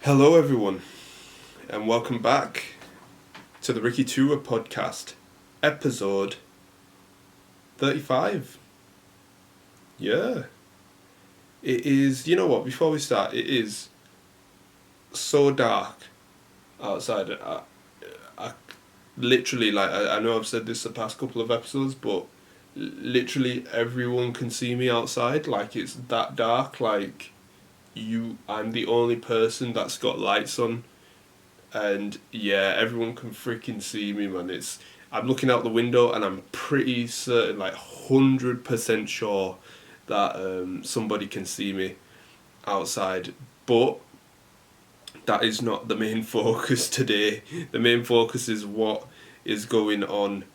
Hello, everyone, and welcome back to the Ricky2ra podcast, episode 35. Yeah, it is. You know what? Before we start, it is so dark outside. I literally, I know I've said this the past couple of episodes, but literally everyone can see me outside. Like, it's that dark. I'm the only person that's got lights on. And yeah, everyone can freaking see me, man. I'm looking out the window and I'm pretty certain, like 100% sure that somebody can see me outside. But that is not the main focus today. The main focus is what is going on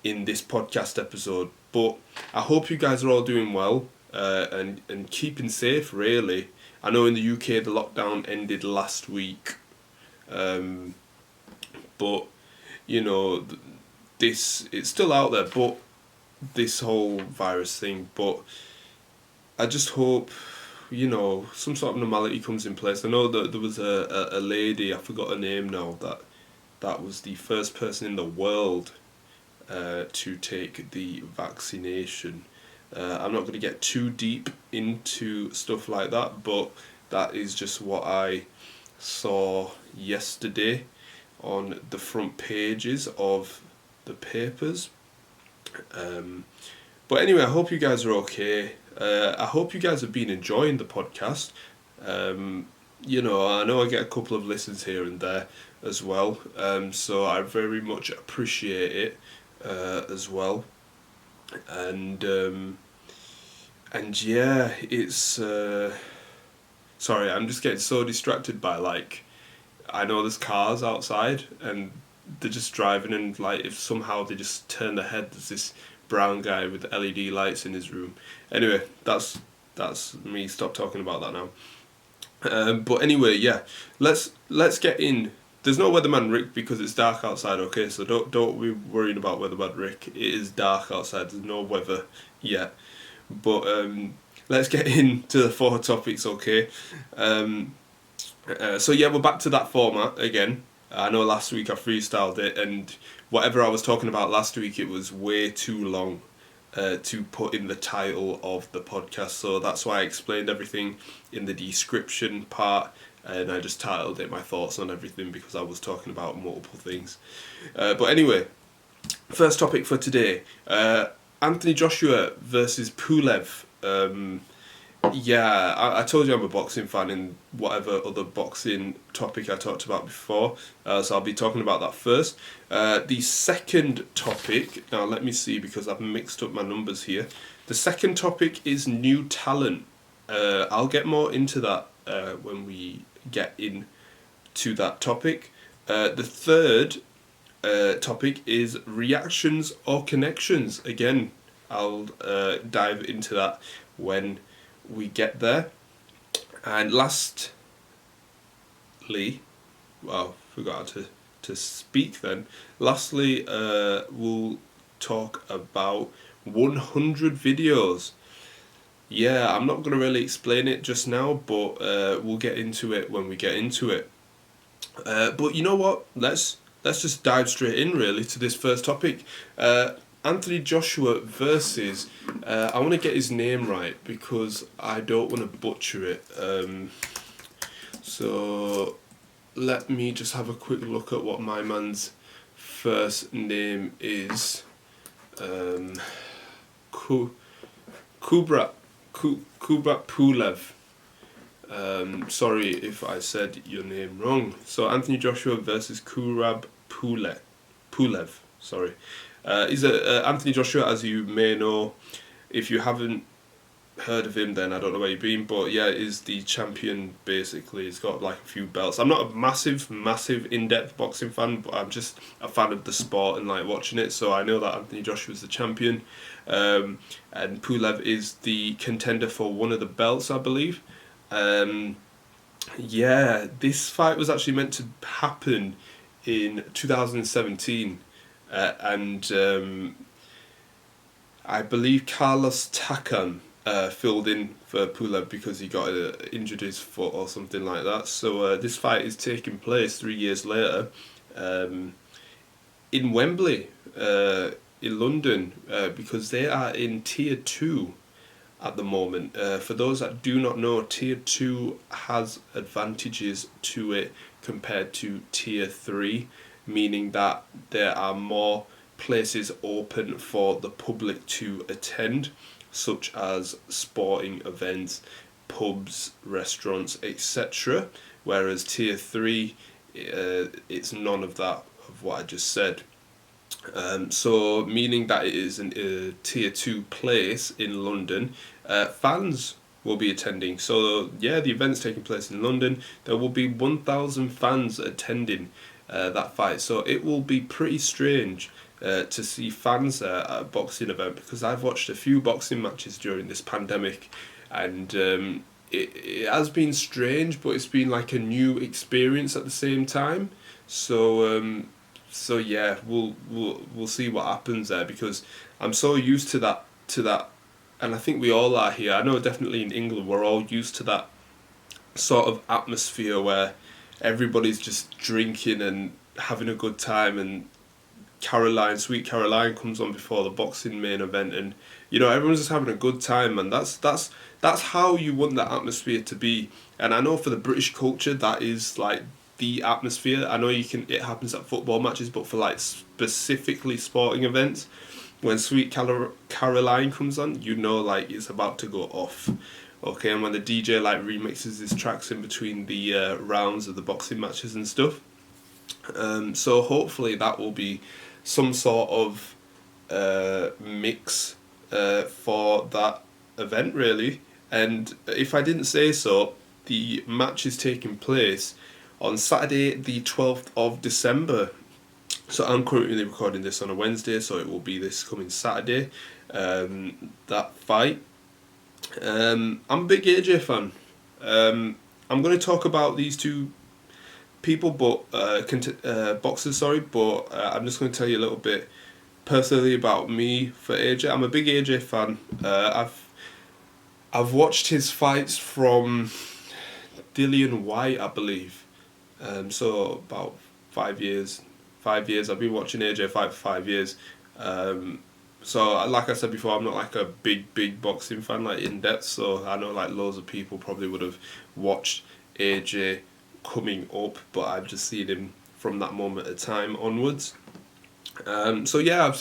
in this podcast episode. But I hope you guys are all doing well and keeping safe, really. I know in the UK the lockdown ended last week. But you know, it's still out there. But this whole virus thing. But I just hope some sort of normality comes in place. I know that there was a lady, I forgot her name now, that was the first person in the world to take the vaccination. I'm not going to get too deep into stuff like that, but that is just what I saw yesterday on the front pages of the papers. But anyway, I hope you guys are okay. I hope you guys have been enjoying the podcast. I know I get a couple of listens here and there as well. So I very much appreciate it as well. And yeah, it's sorry, I'm just getting so distracted by I know there's cars outside and they're just driving, and if somehow they just turn their head, there's this brown guy with LED lights in his room. Anyway, that's me. Stop talking about that now. But anyway, yeah, let's get in. There's no Weatherman Rick because it's dark outside. Okay, so don't be worrying about Weatherman Rick. It is dark outside. There's no weather yet. But let's get into the four topics. Okay. So yeah, we're back to that format again. I know last week I freestyled it, and whatever I was talking about last week, it was way too long to put in the title of the podcast. So that's why I explained everything in the description part, and I just titled it my thoughts on everything because I was talking about multiple things. But anyway, first topic for today, Anthony Joshua versus Pulev. Yeah, I told you I'm a boxing fan in whatever other boxing topic I talked about before, so I'll be talking about that first. The second topic, now let me see because I've mixed up my numbers here. The second topic is new talent. I'll get more into that when we get into that topic. The third topic is reactions or connections. Again, I'll dive into that when we get there. And lastly, forgot to speak then. Lastly, we'll talk about 100 videos. Yeah, I'm not going to really explain it just now, but we'll get into it when we get into it. But you know what? Let's just dive straight in really to this first topic. Anthony Joshua versus, I want to get his name right because I don't want to butcher it. So let me just have a quick look at what my man's first name is. Kubrat Pulev. Sorry if I said your name wrong. So Anthony Joshua versus Pulev. Sorry. Anthony Joshua, as you may know, if you haven't heard of him, then I don't know where you've been, but yeah, is the champion basically. He's got a few belts. I'm not a massive in-depth boxing fan, but I'm just a fan of the sport and watching it, so I know that Anthony Joshua is the champion, and Pulev is the contender for one of the belts, I believe. Yeah, this fight was actually meant to happen in 2017. And I believe Carlos Takam filled in for Pulev because he got injured his foot or something like that. So this fight is taking place 3 years later in Wembley, in London, because they are in Tier 2 at the moment. For those that do not know, Tier 2 has advantages to it compared to Tier 3, meaning that there are more places open for the public to attend, such as sporting events, pubs, restaurants, etc. Whereas Tier 3, it's none of that, of what I just said. So meaning that it is a Tier 2 place in London, fans will be attending. So yeah, the event's taking place in London. There will be 1,000 fans attending that fight. So it will be pretty strange to see fans there at a boxing event, because I've watched a few boxing matches during this pandemic, and it has been strange, but it's been like a new experience at the same time. So yeah, we'll see what happens there, because I'm so used to that, and I think we all are here. I know definitely in England we're all used to that sort of atmosphere where everybody's just drinking and having a good time, and Sweet Caroline comes on before the boxing main event, and everyone's just having a good time, and that's how you want that atmosphere to be. And I know for the British culture that is like the atmosphere. I know it happens at football matches, but for like specifically sporting events, when Sweet Caroline comes on, like it's about to go off. Okay, and when the DJ like remixes his tracks in between the rounds of the boxing matches and stuff. So hopefully that will be some sort of mix for that event, really. And if I didn't say so, the match is taking place on Saturday the 12th of December. So I'm currently recording this on a Wednesday, so it will be this coming Saturday, that fight. I'm a big AJ fan. I'm going to talk about these two people, but boxers, sorry, but I'm just going to tell you a little bit personally about me for AJ. I'm a big AJ fan. I've watched his fights from Dillian White, I believe. So about 5 years. 5 years. I've been watching AJ fight for 5 years. So like I said before, I'm not like a big boxing fan, like in depth. So I know like loads of people probably would have watched AJ coming up, but I've just seen him from that moment of time onwards. So yeah,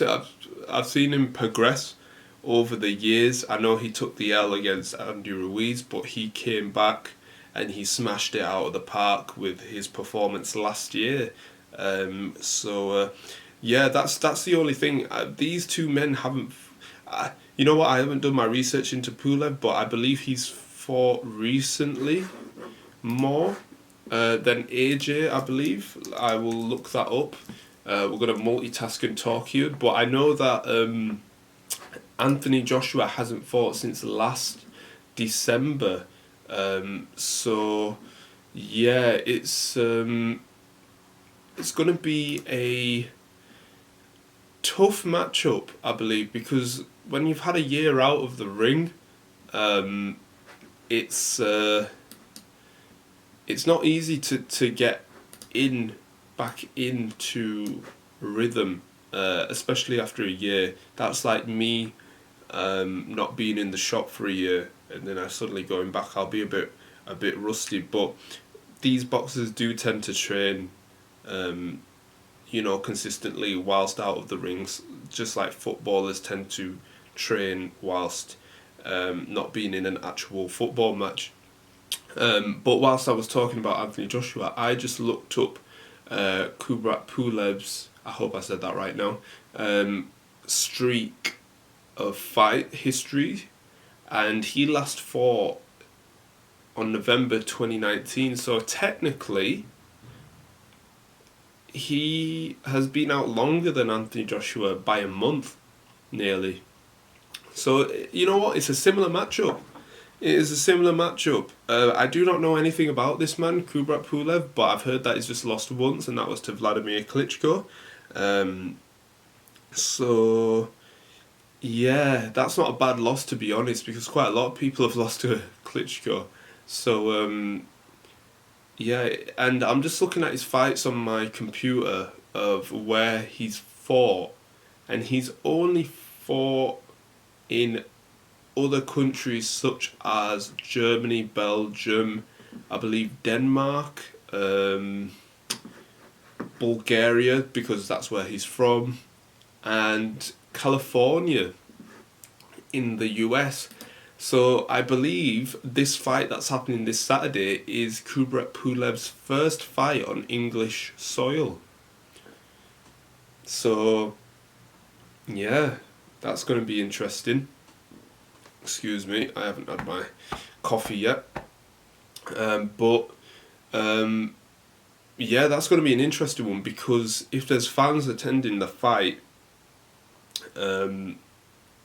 I've seen him progress over the years. I know he took the L against Andy Ruiz, but he came back and he smashed it out of the park with his performance last year. Yeah, that's the only thing. These two men haven't. You know what? I haven't done my research into Pulev, but I believe he's fought recently more than AJ. I believe I will look that up. We're gonna multitask and talk here, but I know that Anthony Joshua hasn't fought since last December. So yeah, it's gonna be a tough matchup, I believe, because when you've had a year out of the ring, it's not easy to get back into rhythm, especially after a year. That's like me not being in the shop for a year, and then I suddenly going back. I'll be a bit rusty, but these boxers do tend to train consistently whilst out of the rings, just like footballers tend to train whilst not being in an actual football match. But whilst I was talking about Anthony Joshua, I just looked up Kubrat Pulev's, I hope I said that right now, streak of fight history, and he last fought on November 2019, so technically he has been out longer than Anthony Joshua by a month, nearly. So, you know what? It's a similar matchup. It is a similar matchup. I do not know anything about this man, Kubrat Pulev, but I've heard that he's just lost once, and that was to Vladimir Klitschko. So, Yeah, that's not a bad loss to be honest, because quite a lot of people have lost to Klitschko. So yeah, and I'm just looking at his fights on my computer of where he's fought, and he's only fought in other countries such as Germany, Belgium, I believe Denmark, Bulgaria because that's where he's from, and California in the US. So I believe this fight that's happening this Saturday is Kubrat Pulev's first fight on English soil. So yeah, that's going to be interesting. Excuse me, I haven't had my coffee yet. But um, yeah, that's going to be an interesting one because if there's fans attending the fight, um,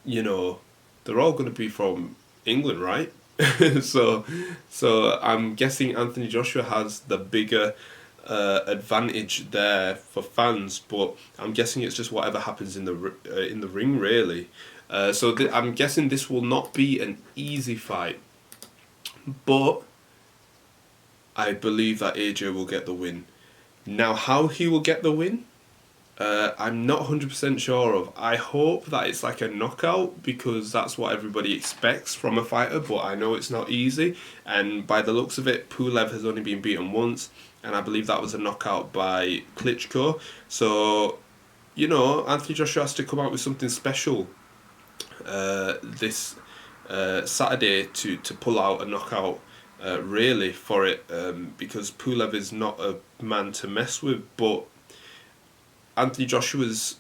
you know, they're all going to be from England, right? so, so I'm guessing Anthony Joshua has the bigger advantage there for fans, but I'm guessing it's just whatever happens in the ring, really. I'm guessing this will not be an easy fight, but I believe that AJ will get the win. Now, how he will get the win, I'm not 100% sure of. I hope that it's like a knockout because that's what everybody expects from a fighter, but I know it's not easy. And by the looks of it, Pulev has only been beaten once, and I believe that was a knockout by Klitschko. So, Anthony Joshua has to come out with something special this Saturday to pull out a knockout. Really for it because Pulev is not a man to mess with, but Anthony Joshua's,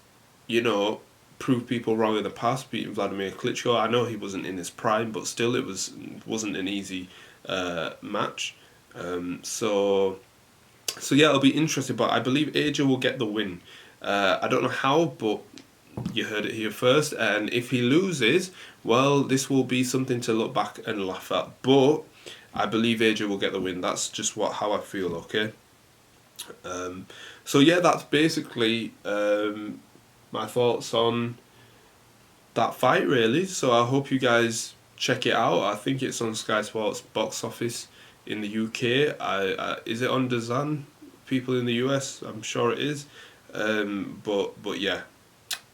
proved people wrong in the past, beating Vladimir Klitschko. I know he wasn't in his prime, but still, wasn't an easy match. So yeah, it'll be interesting. But I believe AJ will get the win. I don't know how, but you heard it here first. And if he loses, well, this will be something to look back and laugh at. But I believe AJ will get the win. That's just how I feel. Okay. So yeah, that's basically my thoughts on that fight, really. So I hope you guys check it out. I think it's on Sky Sports box office in the UK. Is it on DAZN? People in the US, I'm sure it is. But yeah,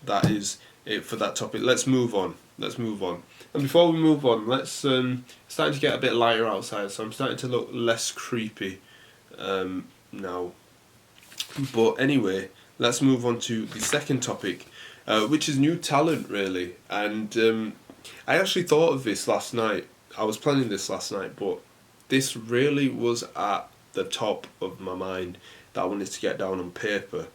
that is it for that topic. Let's move on. And before we move on, it's starting to get a bit lighter outside, so I'm starting to look less creepy now. But anyway, let's move on to the second topic, which is new talent, really. And I actually thought of this last night. I was planning this last night, but this really was at the top of my mind that I wanted to get down on paper.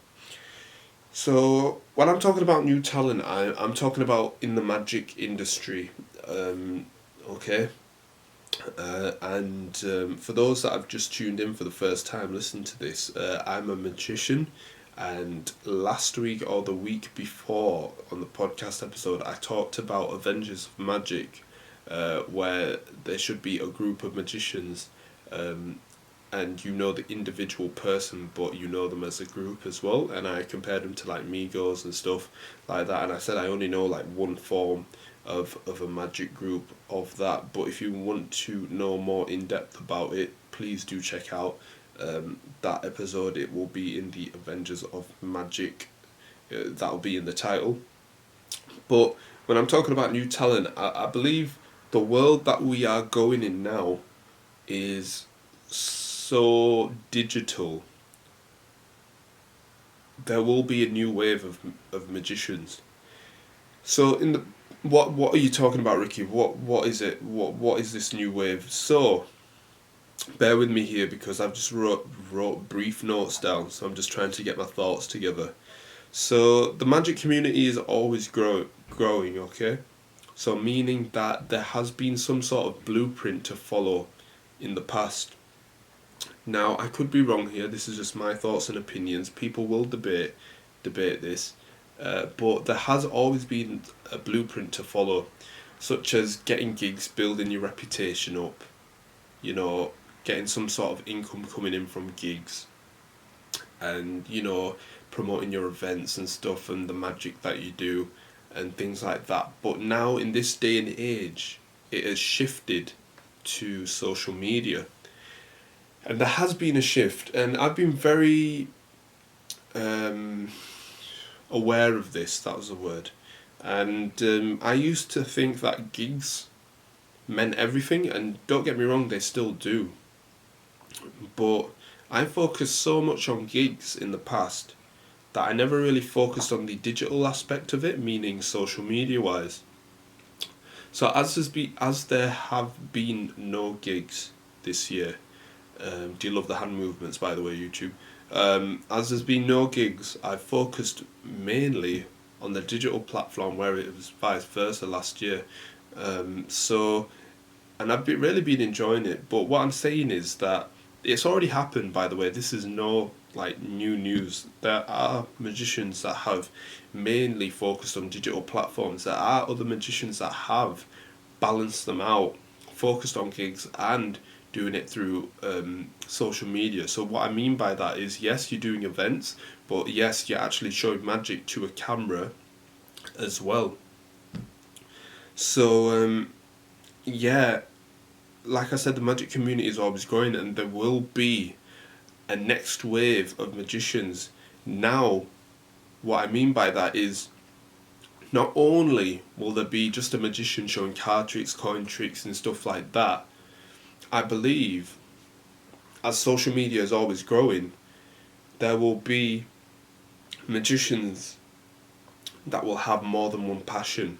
So, when I'm talking about new talent, I'm talking about in the magic industry. Okay? And for those that have just tuned in for the first time listening to this, I'm a magician. And last week or the week before on the podcast episode, I talked about Avengers of Magic, where there should be a group of magicians, and you know the individual person, but you know them as a group as well. And I compared them to like Migos and stuff like that. And I said I only know like one form of a magic group of that. But if you want to know more in depth about it, please do check out that episode. It will be in the Avengers of Magic. That'll be in the title. But when I'm talking about new talent, I believe the world that we are going in now is so digital. There will be a new wave of magicians. So in the what are you talking about, Ricky? What is it? What is this new wave? So bear with me here because I've just wrote brief notes down, so I'm just trying to get my thoughts together. So the magic community is always growing, okay? So meaning that there has been some sort of blueprint to follow in the past. Now I could be wrong here. This is just my thoughts and opinions. People will debate this, but there has always been a blueprint to follow, such as getting gigs, building your reputation up, getting some sort of income coming in from gigs, and promoting your events and stuff and the magic that you do, and things like that. But now in this day and age, it has shifted to social media. And there has been a shift, and I've been very aware of this, that was the word. And I used to think that gigs meant everything, and don't get me wrong, they still do. But I focused so much on gigs in the past that I never really focused on the digital aspect of it, meaning social media wise. So as there have been no gigs this year, do you love the hand movements, by the way, YouTube? As there's been no gigs, I've focused mainly on the digital platform, where it was vice versa last year. And I've really been enjoying it. But what I'm saying is that it's already happened, by the way. This is no new news. There are magicians that have mainly focused on digital platforms. There are other magicians that have balanced them out, focused on gigs and doing it through social media. So what I mean by that is, yes, you're doing events, but yes, you're actually showing magic to a camera as well. So yeah, like I said, the magic community is always growing, and there will be a next wave of magicians. Now, what I mean by that is, not only will there be just a magician showing card tricks, coin tricks and stuff like that, I believe, as social media is always growing, there will be magicians that will have more than one passion.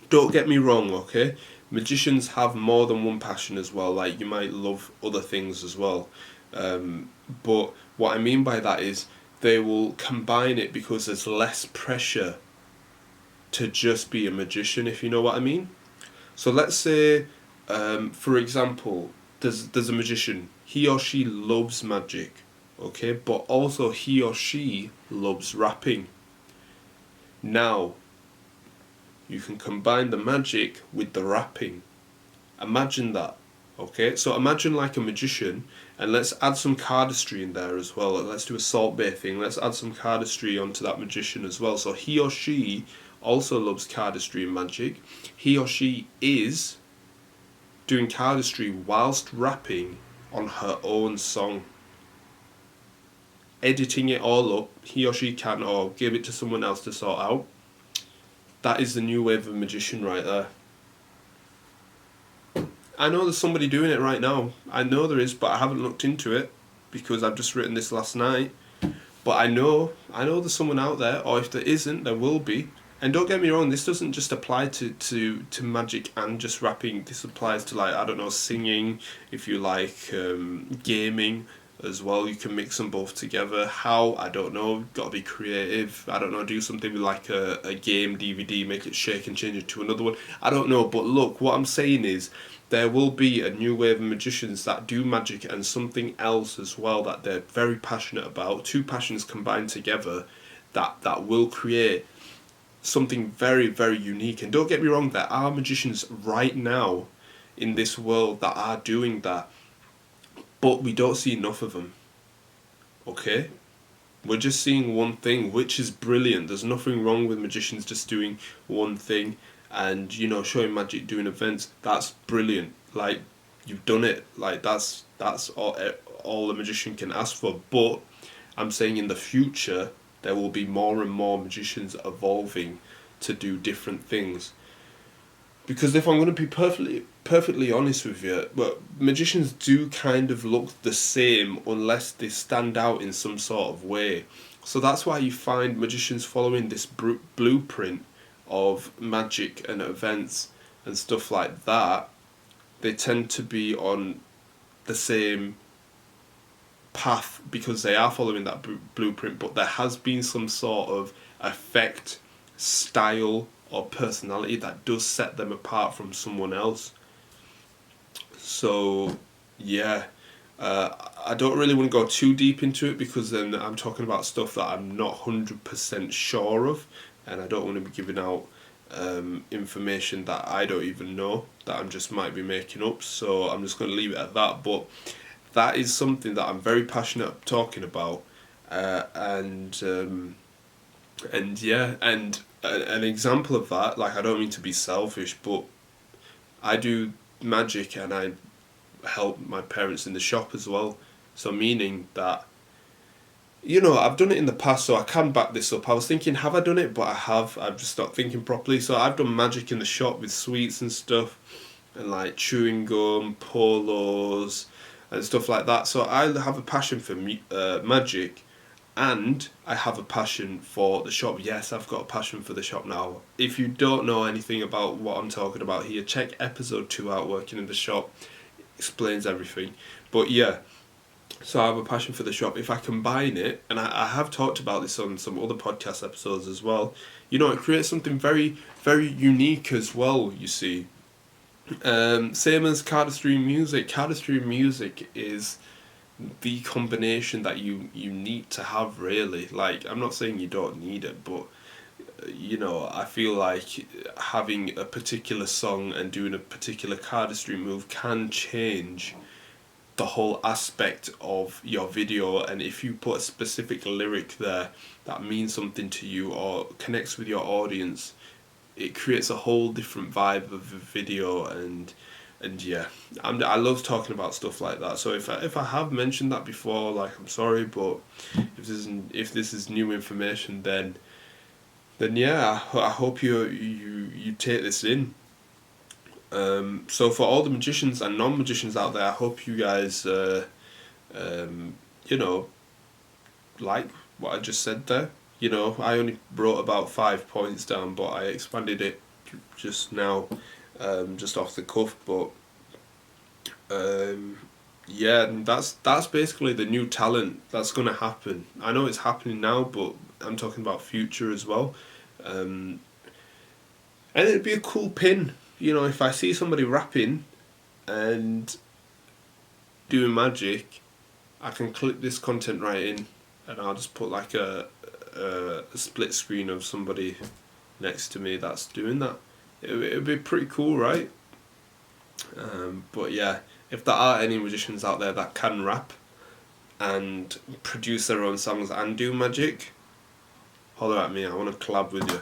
Don't get me wrong, okay? Magicians have more than one passion as well. Like, you might love other things as well. But what I mean by that is, they will combine it because there's less pressure to just be a magician, if you know what I mean. So let's say, for example, there's a magician. He or she loves magic, okay? But also he or she loves rapping. Now, you can combine the magic with the rapping. Imagine that, okay? So imagine like a magician, and let's add some cardistry in there as well. Let's do a Salt Bae thing. Let's add some cardistry onto that magician as well. So he or she also loves cardistry and magic. He or she is doing cardistry whilst rapping on her own song. Editing it all up, he or she can, or give it to someone else to sort out. That is the new wave of magician right there. I know there's somebody doing it right now. I know there is, but I haven't looked into it because I've just written this last night. But I know there's someone out there, or if there isn't, there will be. And don't get me wrong, this doesn't just apply to magic and just rapping. This applies to, like, I don't know, singing, if you like, gaming as well. You can mix them both together. How? I don't know. Got to be creative. I don't know, do something with like a game DVD, make it shake and change it to another one. I don't know, but look, what I'm saying is, there will be a new wave of magicians that do magic and something else as well that they're very passionate about. Two passions combined together that will create something very, very unique. And don't get me wrong, there are magicians right now in this world that are doing that, but we don't see enough of them, okay? We're just seeing one thing, which is brilliant. There's nothing wrong with magicians just doing one thing and, you know, showing magic, doing events. That's brilliant. Like, you've done it. Like, that's all a magician can ask for. But I'm saying in the future, there will be more and more magicians evolving to do different things. Because if I'm going to be perfectly honest with you, well, magicians do kind of look the same unless they stand out in some sort of way. So that's why you find magicians following this blueprint of magic and events and stuff like that. They tend to be on the same path because they are following that blueprint, but there has been some sort of effect, style or personality that does set them apart from someone else. So yeah, I don't really want to go too deep into it because then I'm talking about stuff that I'm not 100% sure of, and I don't want to be giving out information that I don't even know, that I just might be making up. So I'm just going to leave it at that. But that is something that I'm very passionate talking about, and yeah, and an example of that, like, I don't mean to be selfish, but I do magic and I help my parents in the shop as well. So meaning that, I've done it in the past, so I can back this up. I was thinking, have I done it? But I have. I've just stopped thinking properly. So I've done magic in the shop with sweets and stuff, and like chewing gum, polos, and stuff like that. So I have a passion for magic, and I have a passion for the shop. Yes, I've got a passion for the shop now. If you don't know anything about what I'm talking about here, check episode 2 out, Working in the Shop. Explains everything. But yeah, so I have a passion for the shop. If I combine it, and I have talked about this on some other podcast episodes as well, it creates something very, very unique as well, you see. Same as cardistry music. Cardistry music is the combination that you need to have, really. Like, I'm not saying you don't need it, but I feel like having a particular song and doing a particular cardistry move can change the whole aspect of your video. And if you put a specific lyric there that means something to you or connects with your audience, it creates a whole different vibe of the video. And yeah, I love talking about stuff like that. So if I have mentioned that before, like, I'm sorry, but if this is new information, then yeah, I hope you take this in. So for all the magicians and non-magicians out there, I hope you guys, like what I just said there. I only wrote about 5 points down, but I expanded it just now, just off the cuff. But yeah, that's basically the new talent that's gonna happen. I know it's happening now, but I'm talking about future as well. And it'd be a cool pin. If I see somebody rapping and doing magic, I can clip this content right in, and I'll just put like a split screen of somebody next to me that's doing that. It'd be pretty cool, right? But yeah, if there are any magicians out there that can rap and produce their own songs and do magic, holler at me. I want to collab with you.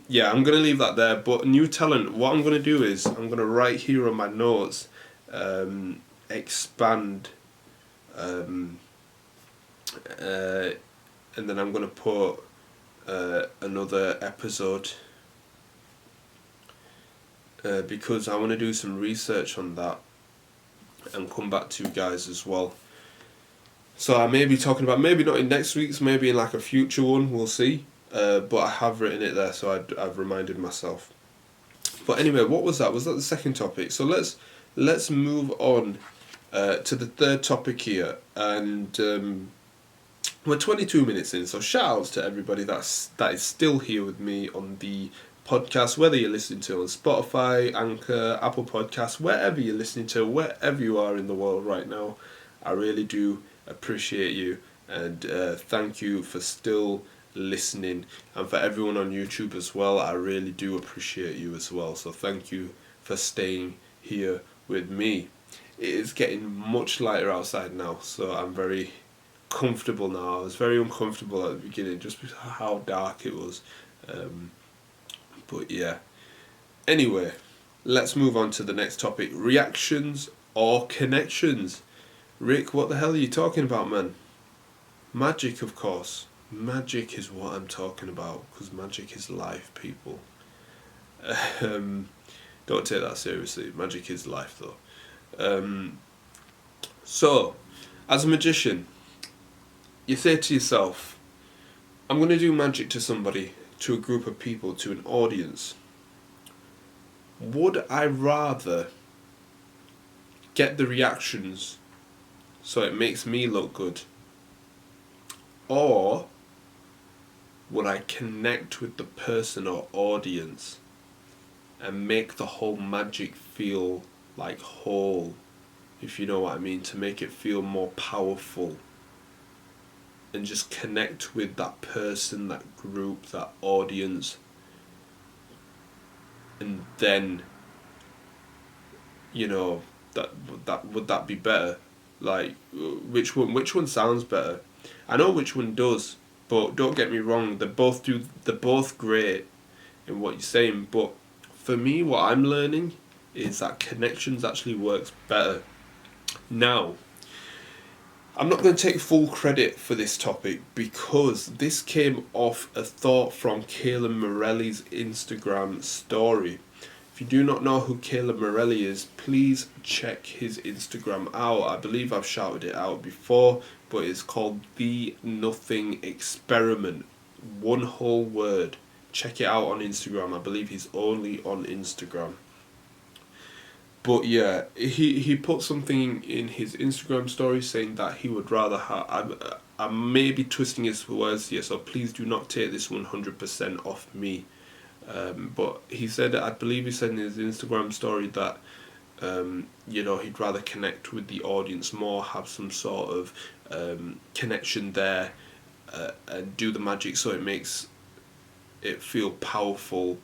Yeah, I'm going to leave that there. But new talent, what I'm going to do is I'm going to write here on my notes, expand, and then I'm going to put another episode, because I want to do some research on that and come back to you guys as well. So I may be talking about, maybe not in next week's, maybe in like a future one, we'll see. But I have written it there, so I've reminded myself. But anyway, what was that? Was that the second topic? So let's move on to the third topic here. And we're 22 minutes in, so shout outs to everybody that is still here with me on the podcast, whether you're listening to it on Spotify, Anchor, Apple Podcasts, wherever you're listening to, wherever you are in the world right now. I really do appreciate you, and thank you for still listening, and for everyone on YouTube as well. I really do appreciate you as well, so thank you for staying here with me. It is getting much lighter outside now, so I'm very comfortable now. I was very uncomfortable at the beginning just because of how dark it was, but yeah. Anyway, let's move on to the next topic: reactions or connections. Rick, what the hell are you talking about, man? Magic, of course. Magic is what I'm talking about, because magic is life, people. Don't take that seriously. Magic is life, though. So, as a magician, you say to yourself, I'm going to do magic to somebody, to a group of people, to an audience. Would I rather get the reactions so it makes me look good, or would I connect with the person or audience and make the whole magic feel like whole, if you know what I mean, to make it feel more powerful, and just connect with that person, that group, that audience, and then, that would that be better? Like, which one sounds better? I know which one does, But don't get me wrong, they're both great in what you're saying. But for me, what I'm learning is that connections actually works better. Now, I'm not going to take full credit for this topic because this came off a thought from Caleb Morelli's Instagram story. If you do not know who Caleb Morelli is, please check his Instagram out. I believe I've shouted it out before, but it's called The Nothing Experiment. One whole word. Check it out on Instagram. I believe he's only on Instagram. But yeah, he put something in his Instagram story saying that he would rather have... I may be twisting his words here, so please do not take this 100% off me. But he said, I believe he said in his Instagram story that, he'd rather connect with the audience more, have some sort of connection there, and do the magic so it makes it feel powerful.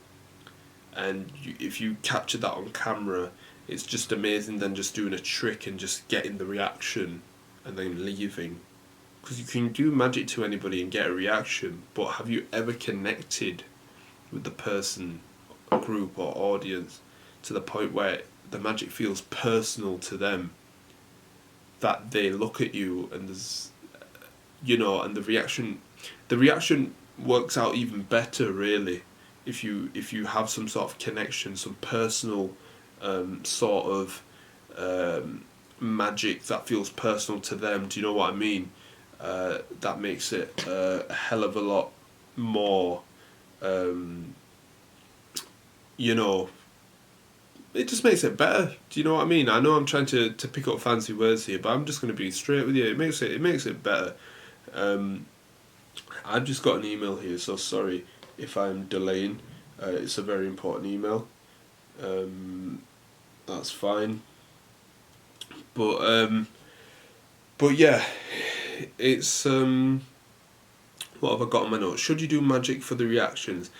And if you capture that on camera, it's just amazing than just doing a trick and just getting the reaction and then leaving. Because you can do magic to anybody and get a reaction, but have you ever connected with the person, or group, or audience to the point where the magic feels personal to them? That they look at you and there's, and the reaction works out even better, really, if you have some sort of connection, some personal sort of magic that feels personal to them. Do you know what I mean? That makes it a hell of a lot more, it just makes it better. Do you know what I mean? I know I'm trying to pick up fancy words here, but I'm just going to be straight with you. It makes it better. I've just got an email here, so sorry if I'm delaying. It's a very important email. That's fine. But yeah, it's what have I got on my notes? Should you do magic for the reactions?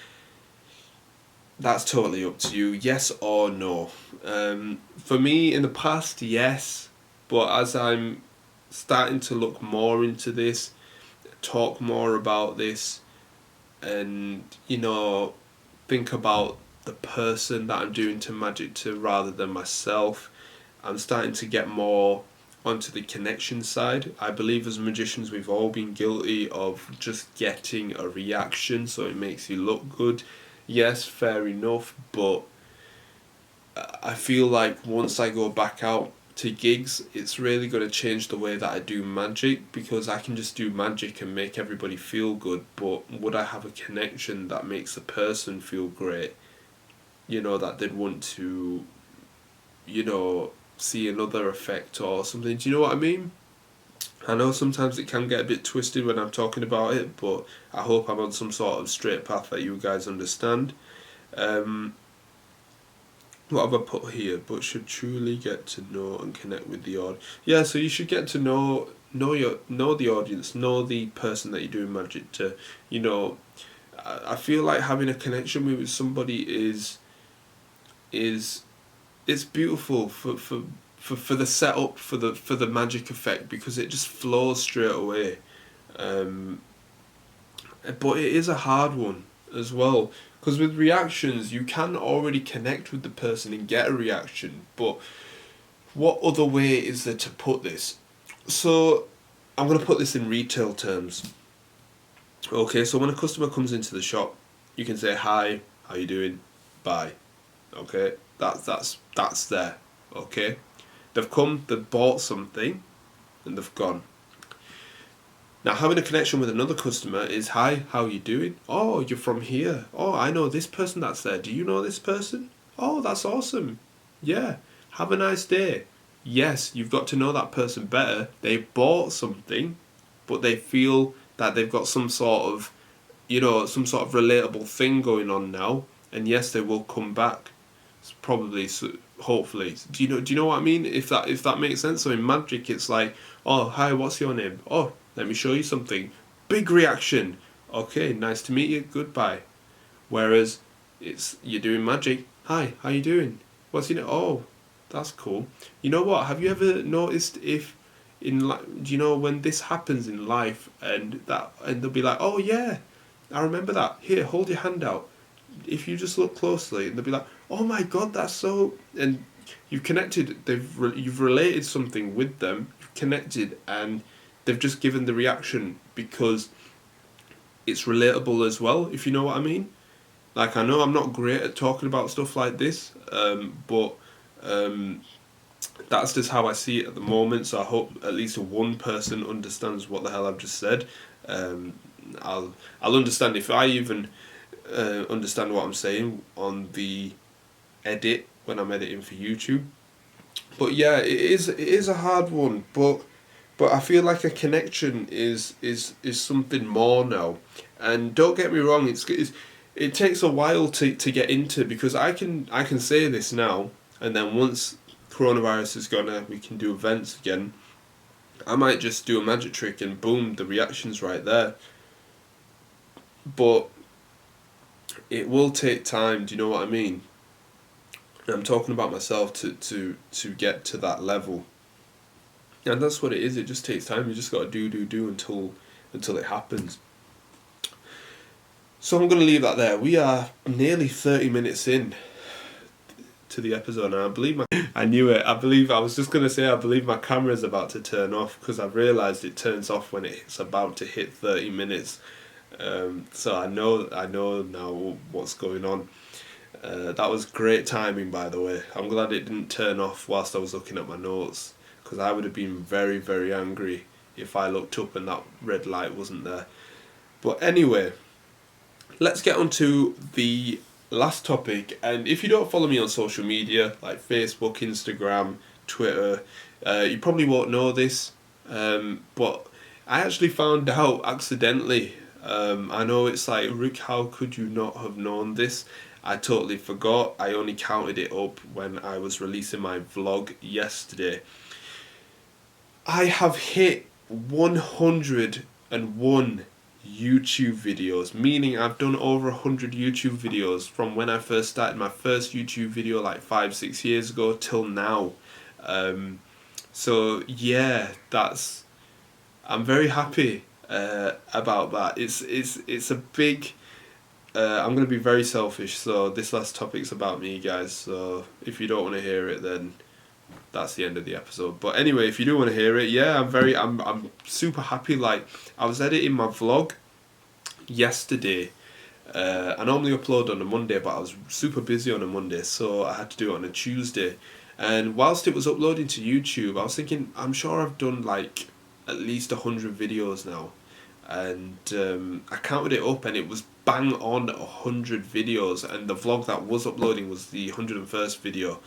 That's totally up to you. Yes or no. For me, in the past, yes. But as I'm starting to look more into this, talk more about this, and think about the person that I'm doing to magic to rather than myself, I'm starting to get more onto the connection side. I believe as magicians we've all been guilty of just getting a reaction so it makes you look good. Yes, fair enough, but I feel like once I go back out to gigs, it's really going to change the way that I do magic, because I can just do magic and make everybody feel good, but would I have a connection that makes the person feel great? That they'd want to, see another effect or something. Do you know what I mean? I know sometimes it can get a bit twisted when I'm talking about it, but I hope I'm on some sort of straight path that you guys understand. What have I put here? But should truly get to know and connect with the audience. Yeah, so you should get to know the audience, know the person that you're doing magic to. I feel like having a connection with somebody is it's beautiful for the setup, for the magic effect, because it just flows straight away. But it is a hard one as well, because with reactions you can already connect with the person and get a reaction, but what other way is there to put this? So I'm going to put this in retail terms. Okay, so when a customer comes into the shop, you can say, hi, how you doing, bye. Okay, that's there. Okay, they've come, they've bought something, and they've gone. Now, having a connection with another customer is, hi, how you doing? Oh, you're from here. Oh, I know this person that's there. Do you know this person? Oh, that's awesome. Yeah, have a nice day. Yes, you've got to know that person better. They bought something, but they feel that they've got some sort of relatable thing going on now. And yes, they will come back. It's probably, hopefully. Do you know what I mean? If that makes sense. So in magic, it's like, oh, hi, what's your name? Oh, let me show you something. Big reaction. Okay, nice to meet you. Goodbye. Whereas you're doing magic. Hi, how you doing? What's your name? Oh, that's cool. You know what? Have you ever noticed if in do you know when this happens in life, and they'll be like, oh yeah, I remember that. Here, hold your hand out. If you just look closely, and they'll be like, oh my god, that's so, and you've connected. You've related something with them. You've connected, and they've just given the reaction because it's relatable as well. If you know what I mean. Like, I know I'm not great at talking about stuff like this, but that's just how I see it at the moment. So I hope at least one person understands what the hell I've just said. Um, I'll understand if I even understand what I'm saying on the edit when I'm editing for YouTube. But yeah, it is a hard one, but I feel like a connection is something more now. And don't get me wrong, it takes a while to get into, because I can say this now, and then once coronavirus is gone, we can do events again. I might just do a magic trick and boom, the reaction's right there. But it will take time. Do you know what I mean? I'm talking about myself to get to that level. And that's what it is. It just takes time. You just got to do until it happens. So I'm going to leave that there. We are nearly 30 minutes in to the episode, and I believe I knew it. I was just going to say I believe my camera's about to turn off, because I've realised it turns off when it's about to hit 30 minutes. So I know now what's going on. That was great timing, by the way. I'm glad it didn't turn off whilst I was looking at my notes, because I would have been very, very angry if I looked up and that red light wasn't there. But anyway, let's get on to the last topic. And if you don't follow me on social media, like Facebook, Instagram, Twitter, you probably won't know this, but I actually found out accidentally. I know it's like, Rick, how could you not have known this? I totally forgot. I only counted it up when I was releasing my vlog yesterday. I have hit 101 YouTube videos, meaning I've done over 100 YouTube videos from when I first started my first YouTube video like 5-6 years ago till now. So yeah, I'm very happy about that. It's a big. I'm going to be very selfish, so this last topic's about me, guys. So if you don't want to hear it, then that's the end of the episode. But anyway, if you do want to hear it, yeah, I'm super happy. Like, I was editing my vlog yesterday. I normally upload on a Monday, but I was super busy on a Monday, so I had to do it on a Tuesday. And whilst it was uploading to YouTube, I was thinking, I'm sure I've done like at least 100 videos now. And I counted it up, and it was bang on 100 videos, and the vlog that was uploading was the 101st video.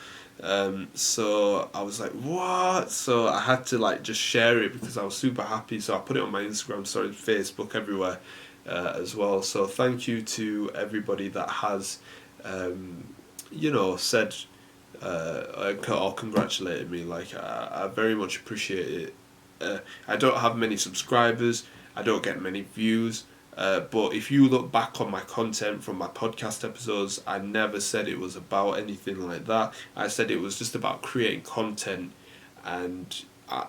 So I was like, what? So I had to like just share it because I was super happy. So I put it on my Instagram story, Facebook, everywhere as well. So thank you to everybody that has said or congratulated me. Like, I very much appreciate it. I don't have many subscribers, I don't get many views, but if you look back on my content from my podcast episodes, I never said it was about anything like that. I said it was just about creating content, and I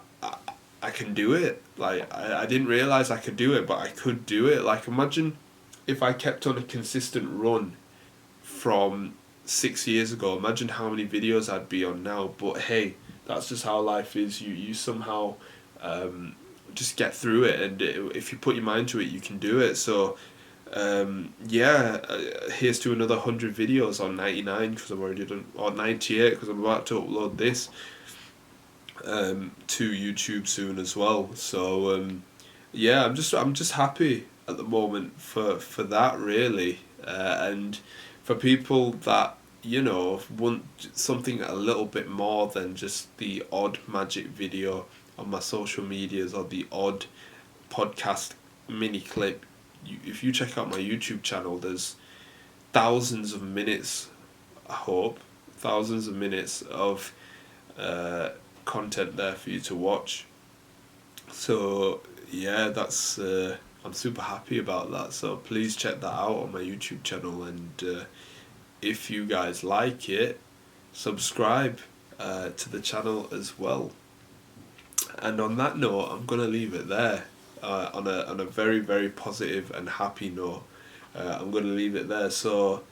can do it. Like, I didn't realise I could do it, but I could do it. Like, imagine if I kept on a consistent run from 6 years ago. Imagine how many videos I'd be on now. But hey, that's just how life is. You somehow just get through it, and if you put your mind to it, you can do it. So here's to another 100 videos on 99, because I've already done, or 98, because I'm about to upload this to YouTube soon as well. So I'm just happy at the moment for that, really, and for people that want something a little bit more than just the odd magic video on my social medias or the odd podcast mini clip. If you check out my YouTube channel, there's thousands of minutes, I hope, thousands of minutes of content there for you to watch. So yeah, that's I'm super happy about that. So please check that out on my YouTube channel, and if you guys like it, subscribe to the channel as well. And on that note, I'm gonna leave it there. On a very, very positive and happy note, I'm gonna leave it there. So,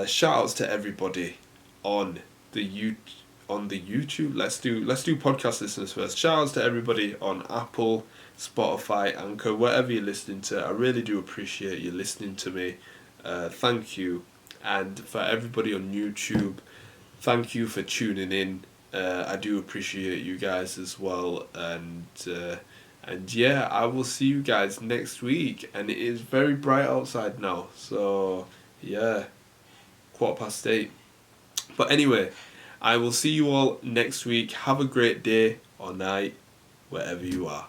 shout outs to everybody on the YouTube. Let's do podcast listeners first. Shout outs to everybody on Apple, Spotify, Anchor, whatever you're listening to. I really do appreciate you listening to me. Thank you. And for everybody on YouTube, thank you for tuning in. I do appreciate you guys as well, and yeah, I will see you guys next week. And it is very bright outside now, so yeah, 8:15. But anyway, I will see you all next week. Have a great day or night, wherever you are.